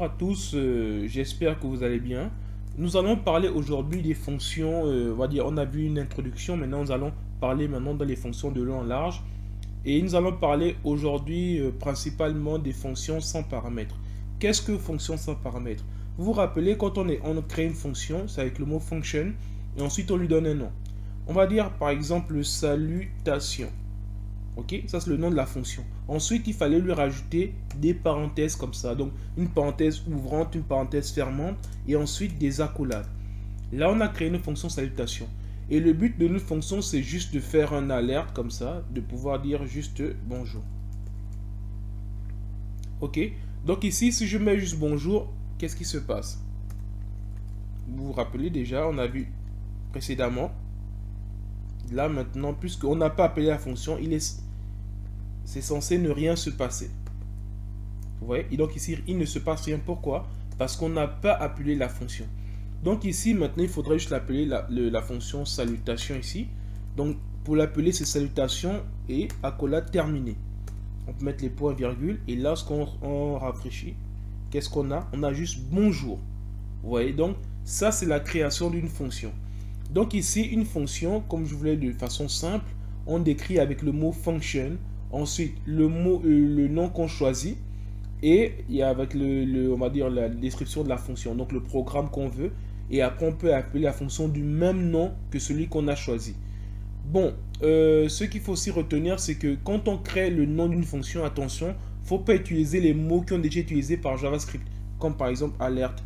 à tous, j'espère que vous allez bien. Nous allons parler aujourd'hui des fonctions, on va dire, on a vu une introduction, maintenant nous allons parler maintenant dans les fonctions de long en large. Et nous allons parler aujourd'hui principalement des fonctions sans paramètres. Qu'est-ce que fonction sans paramètres? Vous vous rappelez, quand on crée une fonction, c'est avec le mot function, et ensuite on lui donne un nom. On va dire par exemple salutation. Ok, ça c'est le nom de la fonction. Ensuite, il fallait lui rajouter des parenthèses comme ça. Donc, une parenthèse ouvrante, une parenthèse fermante, et ensuite des accolades. Là, on a créé une fonction salutation. Et le but de notre fonction, c'est juste de faire un alerte comme ça, de pouvoir dire juste bonjour. Ok, donc ici, si je mets juste bonjour, qu'est-ce qui se passe? Vous vous rappelez déjà, on a vu précédemment. Là, maintenant, puisqu'on n'a pas appelé la fonction, c'est censé ne rien se passer. Vous voyez? Et donc ici, il ne se passe rien. Pourquoi? Parce qu'on n'a pas appelé la fonction. Donc ici, maintenant, il faudrait juste l'appeler la fonction salutation ici. Donc, pour l'appeler, c'est salutation et accolade terminée. On peut mettre les points virgules. Et lorsqu'on rafraîchit, qu'est-ce qu'on a? On a juste bonjour. Vous voyez? Donc, ça, c'est la création d'une fonction. Donc ici, une fonction, comme je voulais de façon simple, on décrit avec le mot function. Ensuite, le nom qu'on choisit. Et il y a avec on va dire la description de la fonction, donc le programme qu'on veut. Et après, on peut appeler la fonction du même nom que celui qu'on a choisi. Bon, ce qu'il faut aussi retenir, c'est que quand on crée le nom d'une fonction, attention, il ne faut pas utiliser les mots qui ont déjà été utilisés par JavaScript, comme par exemple alerte.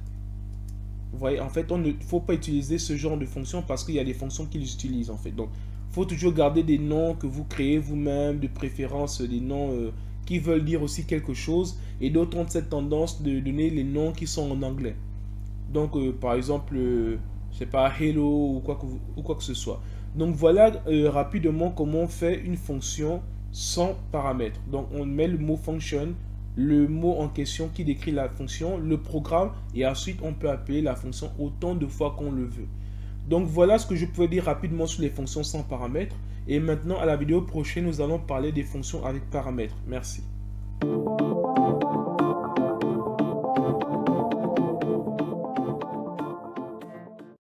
Vous voyez, en fait, on ne faut pas utiliser ce genre de fonction parce qu'il y a des fonctions qu'ils utilisent en fait. Donc, il faut toujours garder des noms que vous créez vous-même, de préférence des noms qui veulent dire aussi quelque chose. Et d'autres ont cette tendance de donner les noms qui sont en anglais. Donc, par exemple, je sais pas, hello ou quoi que ce soit. Donc, voilà rapidement comment on fait une fonction sans paramètres. Donc, on met le mot function, le mot en question qui décrit la fonction, le programme, et ensuite on peut appeler la fonction autant de fois qu'on le veut. Donc voilà ce que je pouvais dire rapidement sur les fonctions sans paramètres. Et maintenant, à la vidéo prochaine, nous allons parler des fonctions avec paramètres. Merci.